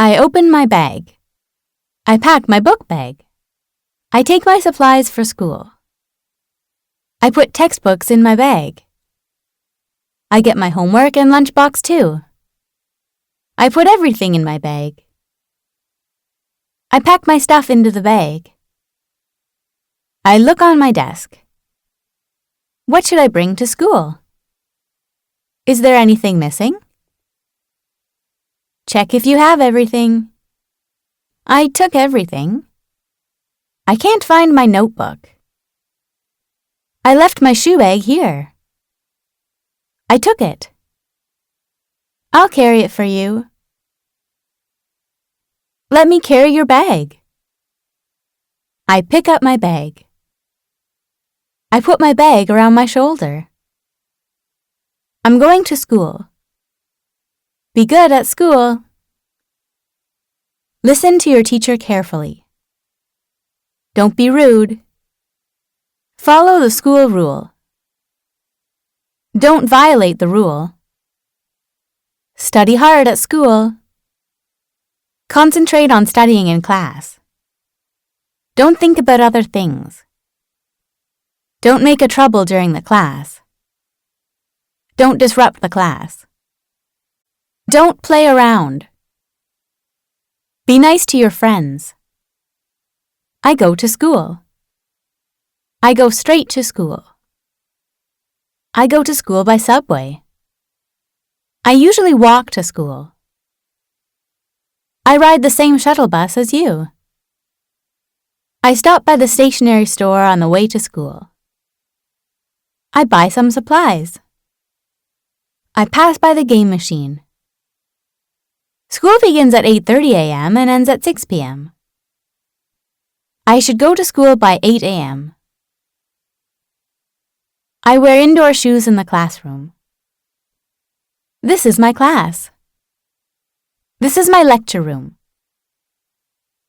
I open my bag. I pack my book bag. I take my supplies for school. I put textbooks in my bag. I get my homework and lunchbox too. I put everything in my bag. I pack my stuff into the bag. I look on my desk. What should I bring to school? Is there anything missing? Check if you have everything. I took everything. I can't find my notebook. I left my shoe bag here. I took it. I'll carry it for you. Let me carry your bag. I pick up my bag. I put my bag around my shoulder. I'm going to school. Be good at school. Listen to your teacher carefully. Don't be rude. Follow the school rule. Don't violate the rule. Study hard at school. Concentrate on studying in class. Don't think about other things. Don't make a trouble during the class. Don't disrupt the class. Don't play around. Be nice to your friends. I go to school. I go straight to school. I go to school by subway. I usually walk to school. I ride the same shuttle bus as you. I stop by the stationery store on the way to school. I buy some supplies. I pass by the game machine. School begins at 8:30 a.m. and ends at 6 p.m. I should go to school by 8 a.m. I wear indoor shoes in the classroom. This is my class. This is my lecture room.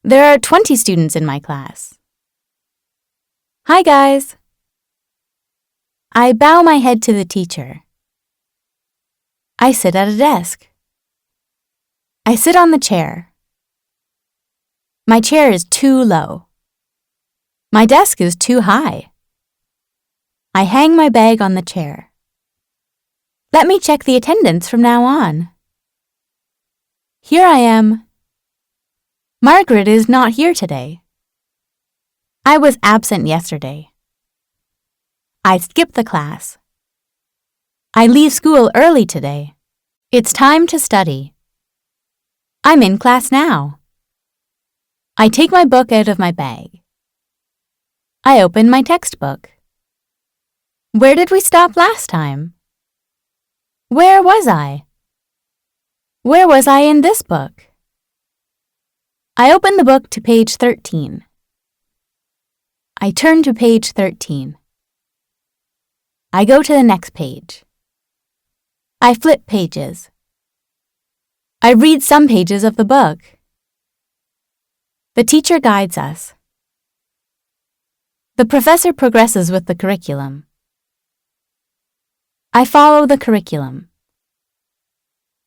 There are 20 students in my class. Hi, guys. I bow my head to the teacher. I sit at a desk. I sit on the chair. My chair is too low. My desk is too high. I hang my bag on the chair. Let me check the attendance from now on. Here I am. Margaret is not here today. I was absent yesterday. I skipped the class. I leave school early today. It's time to study. I'm in class now. I take my book out of my bag. I open my textbook. Where did we stop last time? Where was I? Where was I in this book? I open the book to page 13. I turn to page 13. I go to the next page. I flip pages. I read some pages of the book. The teacher guides us. The professor progresses with the curriculum. I follow the curriculum.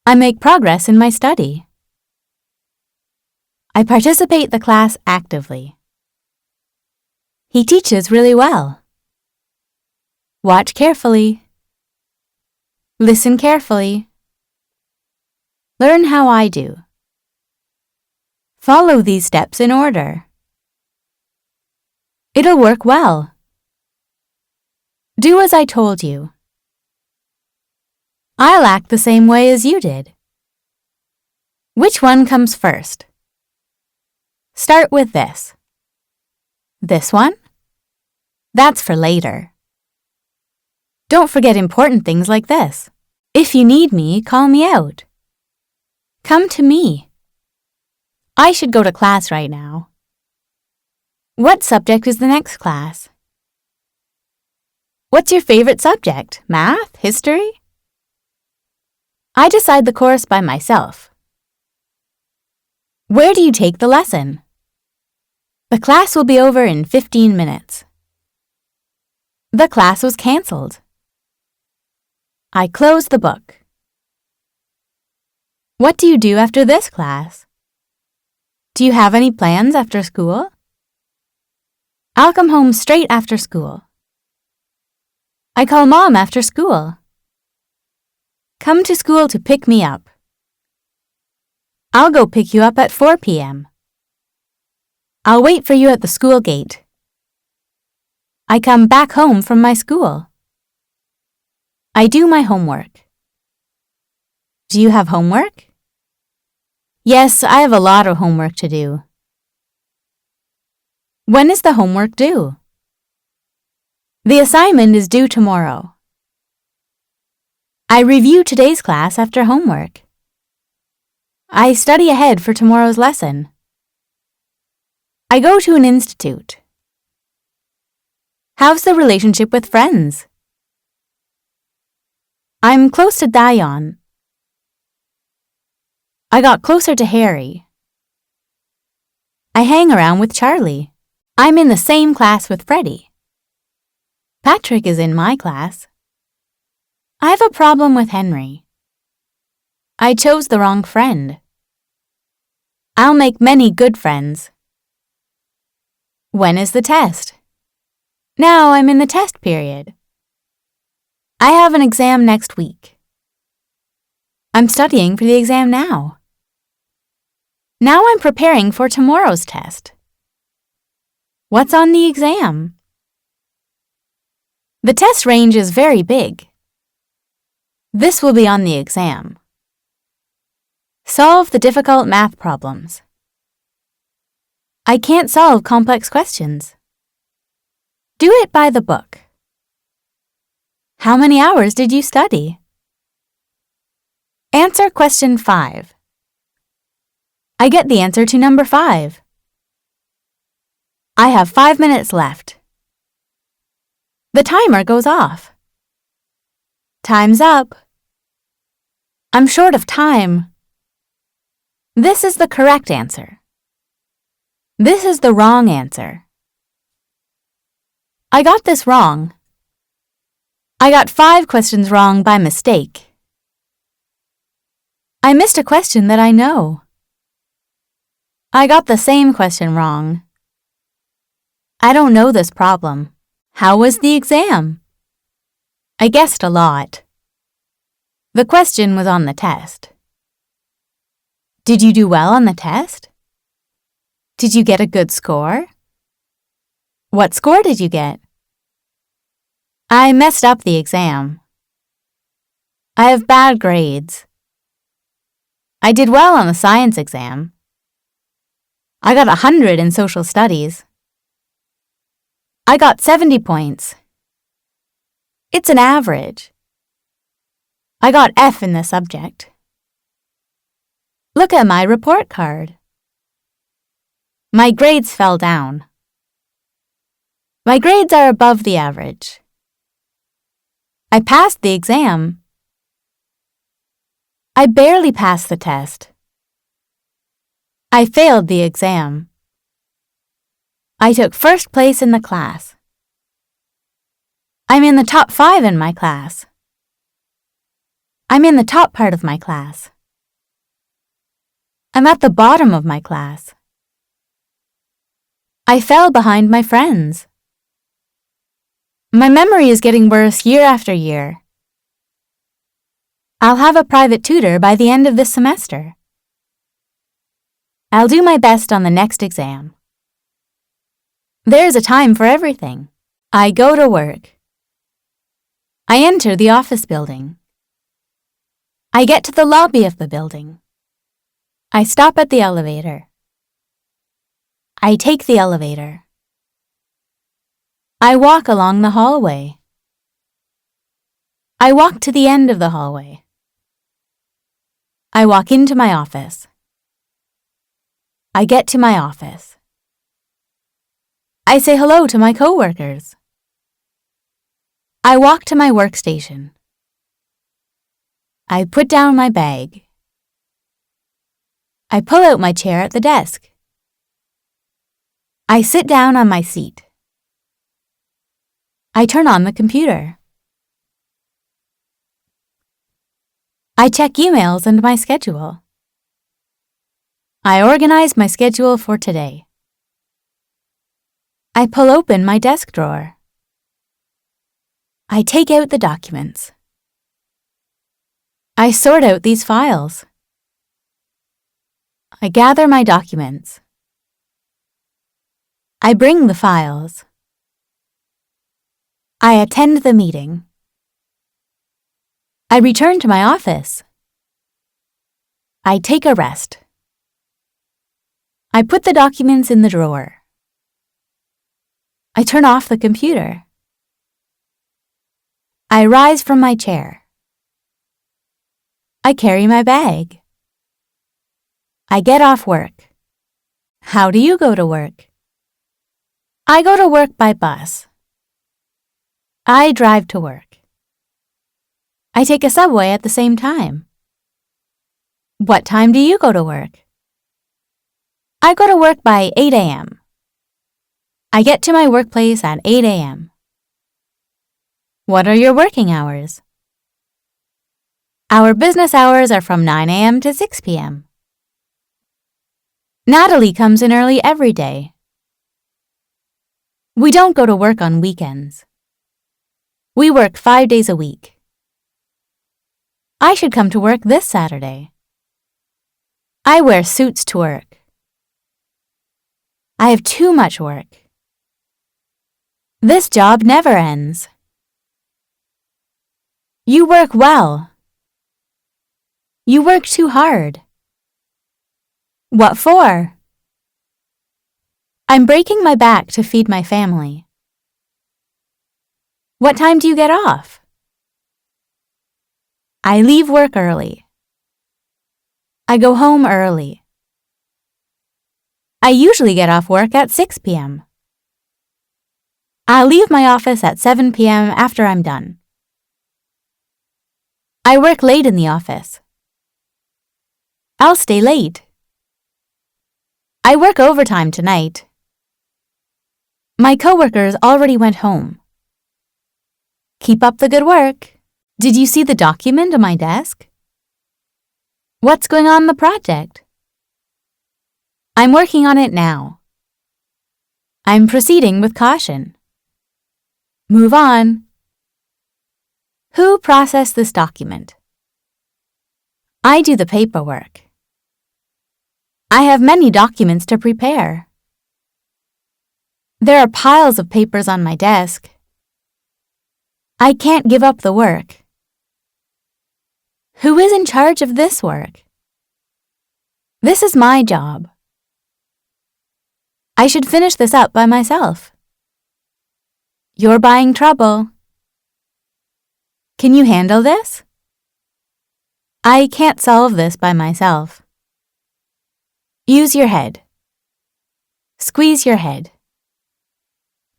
I make progress in my study. I participate the class actively. He teaches really well. Watch carefully. Listen carefully. Learn how I do. Follow these steps in order. It'll work well. Do as I told you. I'll act the same way as you did. Which one comes first? Start with this. This one? That's for later. Don't forget important things like this. If you need me, call me out. Come to me. I should go to class right now. What subject is the next class? What's your favorite subject? Math? History? I decide the course by myself. Where do you take the lesson? The class will be over in 15 minutes. The class was canceled. I close the book. What do you do after this class? Do you have any plans after school? I'll come home straight after school. I call Mom after school. Come to school to pick me up. I'll go pick you up at 4 p.m. I'll wait for you at the school gate. I come back home from my school. I do my homework. Do you have homework? Yes, I have a lot of homework to do. When is the homework due? The assignment is due tomorrow. I review today's class after homework. I study ahead for tomorrow's lesson. I go to an institute. How's the relationship with friends? I'm close to Dion. I got closer to Harry. I hang around with Charlie. I'm in the same class with Freddie. Patrick is in my class. I have a problem with Henry. I chose the wrong friend. I'll make many good friends. When is the test? Now I'm in the test period. I have an exam next week. I'm studying for the exam now. Now I'm preparing for tomorrow's test. What's on the exam? The test range is very big. This will be on the exam. Solve the difficult math problems. I can't solve complex questions. Do it by the book. How many hours did you study? Answer question 5. I get the answer to number 5. I have 5 minutes left. The timer goes off. Time's up. I'm short of time. This is the correct answer. This is the wrong answer. I got this wrong. I got 5 questions wrong by mistake. I missed a question that I know. I got the same question wrong. I don't know this problem. How was the exam? I guessed a lot. The question was on the test. Did you do well on the test? Did you get a good score? What score did you get? I messed up the exam. I have bad grades. I did well on the science exam. I got 100 in social studies. I got 70 points. It's an average. I got F in the subject. Look at my report card. My grades fell down. My grades are above the average. I passed the exam. I barely passed the test. I failed the exam. I took first place in the class. I'm in the top 5 in my class. I'm in the top part of my class. I'm at the bottom of my class. I fell behind my friends. My memory is getting worse year after year. I'll have a private tutor by the end of this semester. I'll do my best on the next exam. There's a time for everything. I go to work. I enter the office building. I get to the lobby of the building. I stop at the elevator. I take the elevator. I walk along the hallway. I walk to the end of the hallway. I walk into my office. I get to my office. I say hello to my coworkers. I walk to my workstation. I put down my bag. I pull out my chair at the desk. I sit down on my seat. I turn on the computer. I check emails and my schedule. I organize my schedule for today. I pull open my desk drawer. I take out the documents. I sort out these files. I gather my documents. I bring the files. I attend the meeting. I return to my office. I take a rest. I put the documents in the drawer. I turn off the computer. I rise from my chair. I carry my bag. I get off work. How do you go to work? I go to work by bus. I drive to work. I take a subway at the same time. What time do you go to work? I go to work by 8 a.m. I get to my workplace at 8 a.m. What are your working hours? Our business hours are from 9 a.m. to 6 p.m. Natalie comes in early every day. We don't go to work on weekends. We work 5 days a week. I should come to work this Saturday. I wear suits to work. I have too much work. This job never ends. You work well. You work too hard. What for? I'm breaking my back to feed my family. What time do you get off? I leave work early. I go home early. I usually get off work at 6 p.m. I leave my office at 7 p.m. after I'm done. I work late in the office. I'll stay late. I work overtime tonight. My coworkers already went home. Keep up the good work. Did you see the document on my desk? What's going on in the project? I'm working on it now. I'm proceeding with caution. Move on. Who processed this document? I do the paperwork. I have many documents to prepare. There are piles of papers on my desk. I can't give up the work. Who is in charge of this work? This is my job. I should finish this up by myself. You're buying trouble. Can you handle this? I can't solve this by myself. Use your head. Squeeze your head.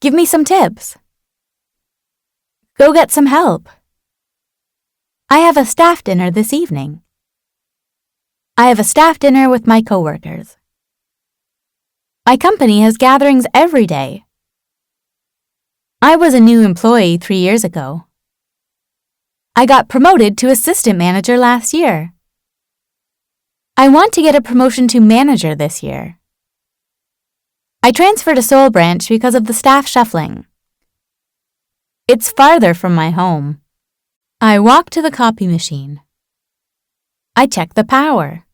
Give me some tips. Go get some help. I have a staff dinner this evening. I have a staff dinner with my coworkers. My company has gatherings every day. I was a new employee 3 years ago. I got promoted to assistant manager last year. I want to get a promotion to manager this year. I transferred to Soul Branch because of the staff shuffling. It's farther from my home. I walk to the copy machine. I check the power.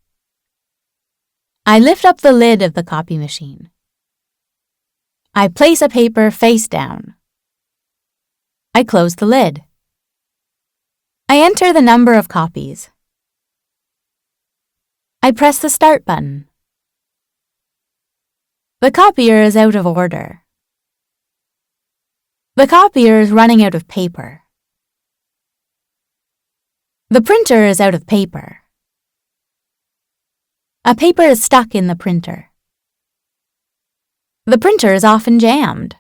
I lift up the lid of the copy machine. I place a paper face down. I close the lid. I enter the number of copies. I press the start button. The copier is out of order. The copier is running out of paper. The printer is out of paper. A paper is stuck in the printer. The printer is often jammed.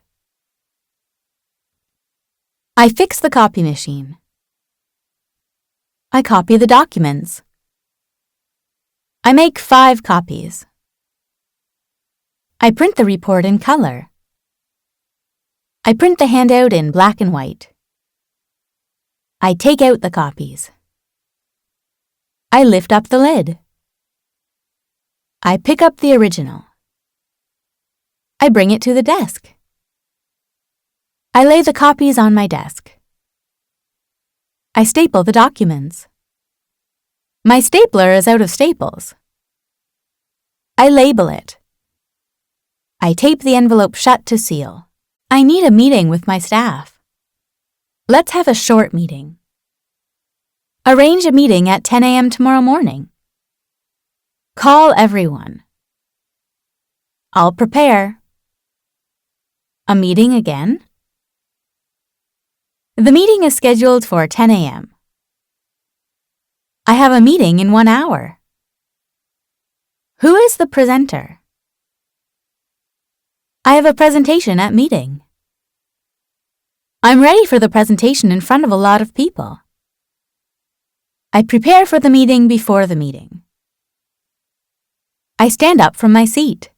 I fix the copy machine. I copy the documents. I make 5 copies. I print the report in color. I print the handout in black and white. I take out the copies. I lift up the lid. I pick up the original. I bring it to the desk. I lay the copies on my desk. I staple the documents. My stapler is out of staples. I label it. I tape the envelope shut to seal. I need a meeting with my staff. Let's have a short meeting. Arrange a meeting at 10 a.m. tomorrow morning. Call everyone. I'll prepare. A meeting again? The meeting is scheduled for 10 a.m. I have a meeting in 1 hour. Who is the presenter? I have a presentation at meeting. I'm ready for the presentation in front of a lot of people. I prepare for the meeting before the meeting. I stand up from my seat.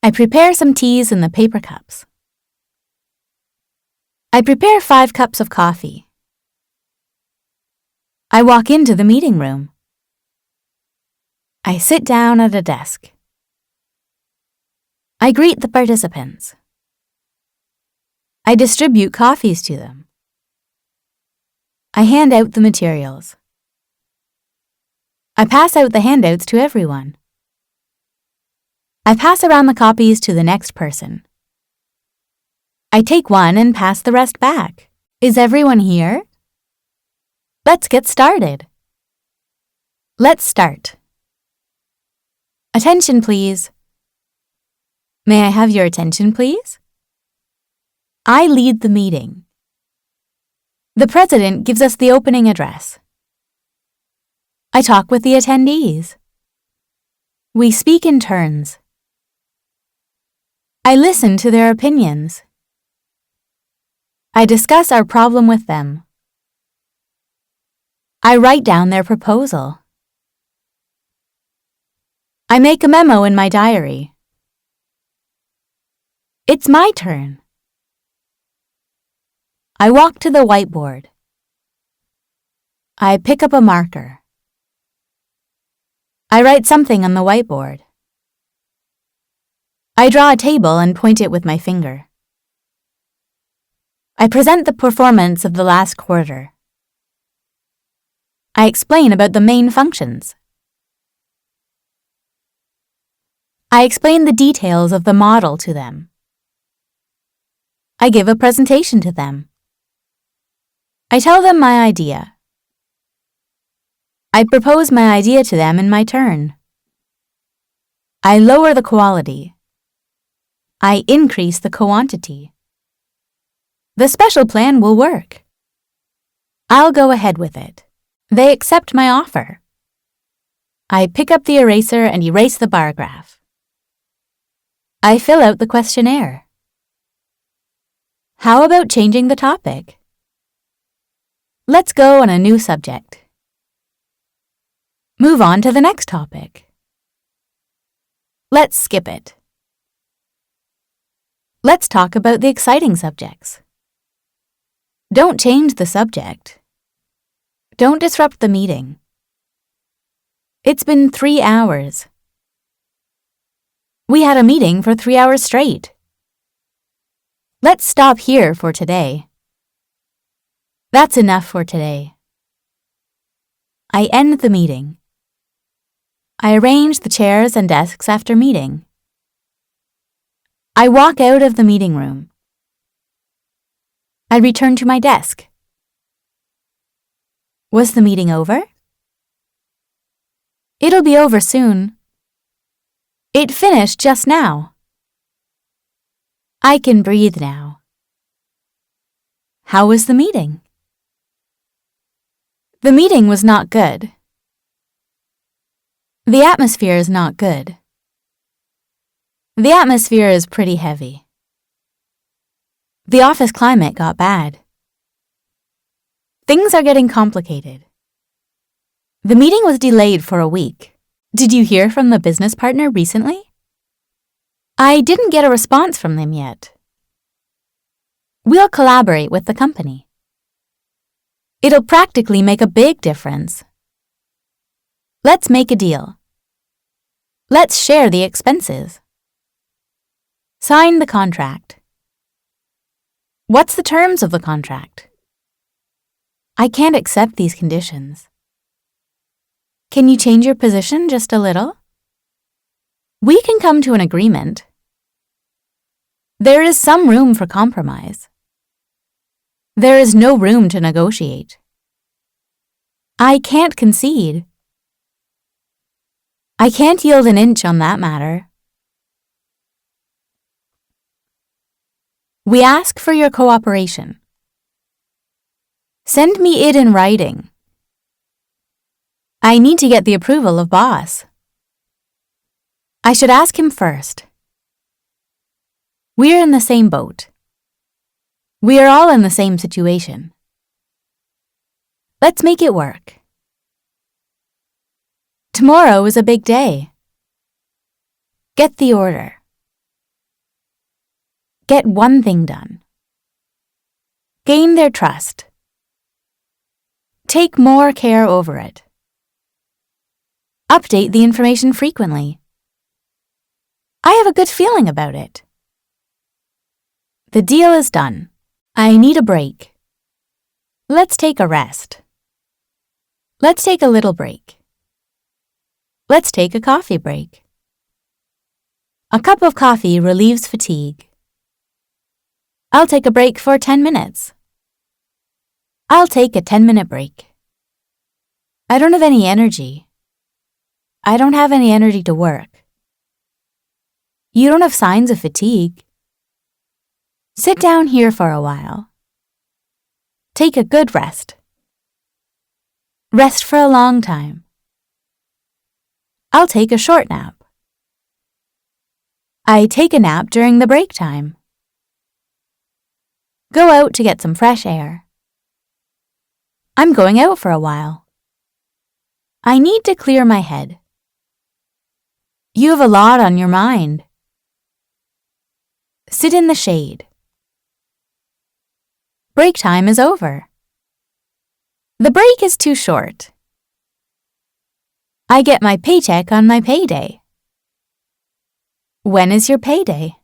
I prepare some teas in the paper cups. I prepare 5 cups of coffee. I walk into the meeting room. I sit down at a desk. I greet the participants. I distribute coffees to them. I hand out the materials. I pass out the handouts to everyone. I pass around the copies to the next person. I take one and pass the rest back. Is everyone here? Let's get started. Let's start. Attention, please. May I have your attention, please? I lead the meeting. The president gives us the opening address. I talk with the attendees. We speak in turns. I listen to their opinions. I discuss our problem with them. I write down their proposal. I make a memo in my diary. It's my turn. I walk to the whiteboard. I pick up a marker. I write something on the whiteboard. I draw a table and point it with my finger. I present the performance of the last quarter. I explain about the main functions. I explain the details of the model to them. I give a presentation to them. I tell them my idea. I propose my idea to them in my turn. I lower the quality. I increase the quantity. The special plan will work. I'll go ahead with it. They accept my offer. I pick up the eraser and erase the bar graph. I fill out the questionnaire. How about changing the topic? Let's go on a new subject. Move on to the next topic. Let's skip it. Let's talk about the exciting subjects. Don't change the subject. Don't disrupt the meeting. It's been 3 hours. We had a meeting for 3 hours straight. Let's stop here for today. That's enough for today. I end the meeting. I arrange the chairs and desks after meeting. I walk out of the meeting room. I return to my desk. Was the meeting over? It'll be over soon. It finished just now. I can breathe now. How was the meeting? The meeting was not good. The atmosphere is not good. The atmosphere is pretty heavy. The office climate got bad. Things are getting complicated. The meeting was delayed for a week. Did you hear from the business partner recently? I didn't get a response from them yet. We'll collaborate with the company. It'll practically make a big difference. Let's make a deal. Let's share the expenses. Sign the contract. What's the terms of the contract? I can't accept these conditions. Can you change your position just a little? We can come to an agreement. There is some room for compromise. There is no room to negotiate. I can't concede. I can't yield an inch on that matter. We ask for your cooperation. Send me it in writing. I need to get the approval of boss. I should ask him first. We're in the same boat. We are all in the same situation. Let's make it work. Tomorrow is a big day. Get the order. Get one thing done. Gain their trust. Take more care over it. Update the information frequently. I have a good feeling about it. The deal is done. I need a break. Let's take a rest. Let's take a little break. Let's take a coffee break. A cup of coffee relieves fatigue. I'll take a break for 10 minutes. I'll take a 10-minute break. I don't have any energy. I don't have any energy to work. You don't have signs of fatigue. Sit down here for a while. Take a good rest. Rest for a long time. I'll take a short nap. I take a nap during the break time. Go out to get some fresh air. I'm going out for a while. I need to clear my head. You have a lot on your mind. Sit in the shade. Break time is over. The break is too short. I get my paycheck on my payday. When is your payday?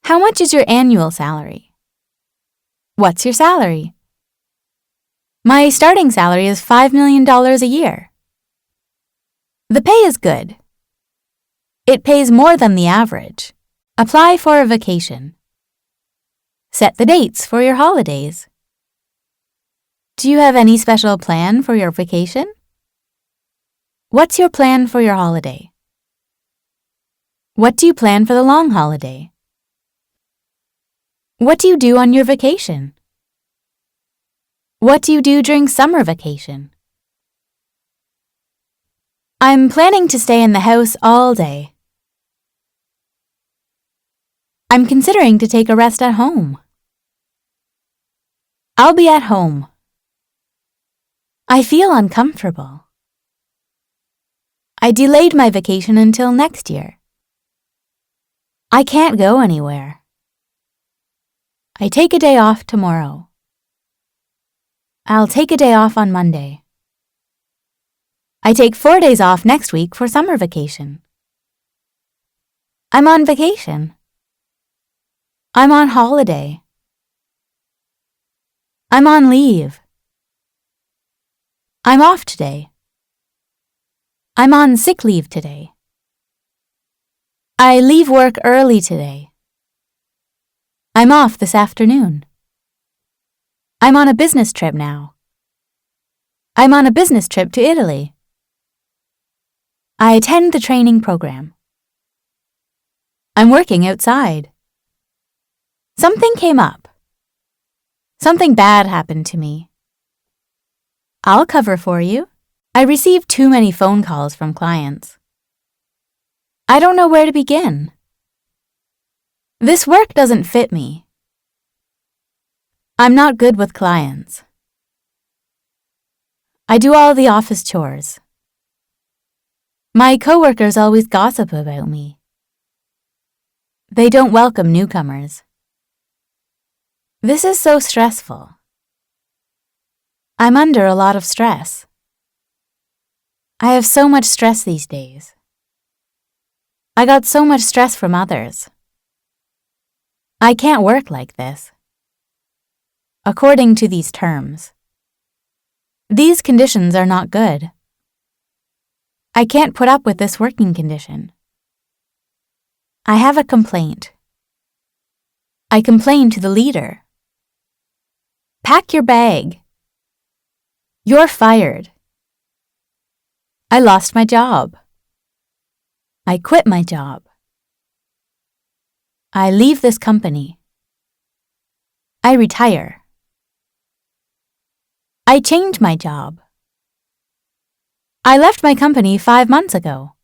How much is your annual salary? What's your salary? My starting salary is $5 million a year. The pay is good. It pays more than the average. Apply for a vacation. Set the dates for your holidays. Do you have any special plan for your vacation? What's your plan for your holiday? What do you plan for the long holiday? What do you do on your vacation? What do you do during summer vacation? I'm planning to stay in the house all day. I'm considering to take a rest at home. I'll be at home. I feel uncomfortable. I delayed my vacation until next year. I can't go anywhere. I take a day off tomorrow. I'll take a day off on Monday. I take 4 days off next week for summer vacation. I'm on vacation. I'm on holiday. I'm on leave. I'm off today. I'm on sick leave today. I leave work early today. I'm off this afternoon. I'm on a business trip now. I'm on a business trip to Italy. I attend the training program. I'm working outside. Something came up. Something bad happened to me. I'll cover for you. I receive too many phone calls from clients. I don't know where to begin. This work doesn't fit me. I'm not good with clients. I do all the office chores. My coworkers always gossip about me. They don't welcome newcomers. This is so stressful. I'm under a lot of stress. I have so much stress these days. I got so much stress from others. I can't work like this. According to these terms. These conditions are not good. I can't put up with this working condition. I have a complaint. I complain to the leader. Pack your bag. You're fired. I lost my job. I quit my job. I leave this company. I retire. I change my job. I left my company 5 months ago.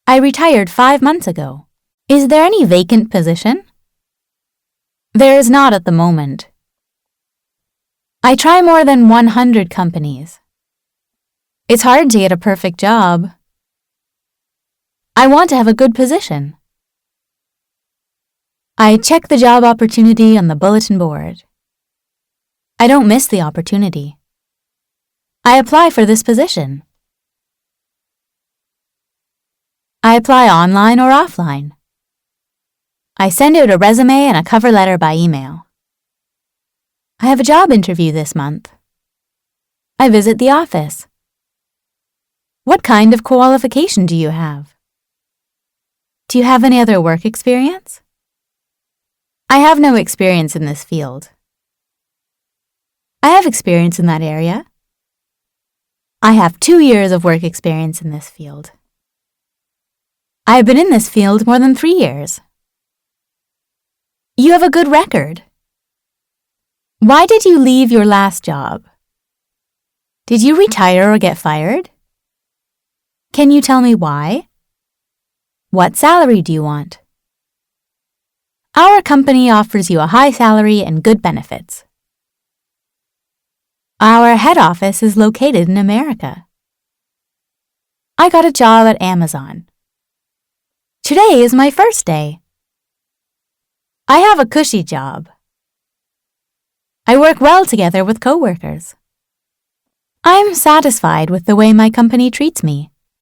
I retired 5 months ago. Is there any vacant position? There is not at the moment. I try more than 100 companies. It's hard to get a perfect job. I want to have a good position. I check the job opportunity on the bulletin board. I don't miss the opportunity. I apply for this position. I apply online or offline. I send out a resume and a cover letter by email. I have a job interview this month. I visit the office. What kind of qualification do you have? Do you have any other work experience? I have no experience in this field. I have experience in that area. I have 2 years of work experience in this field. I have been in this field more than 3 years. You have a good record. Why did you leave your last job? Did you retire or get fired? Can you tell me why? What salary do you want? Our company offers you a high salary and good benefits. Our head office is located in America. I got a job at Amazon. Today is my first day. I have a cushy job. I work well together with coworkers. I'm satisfied with the way my company treats me.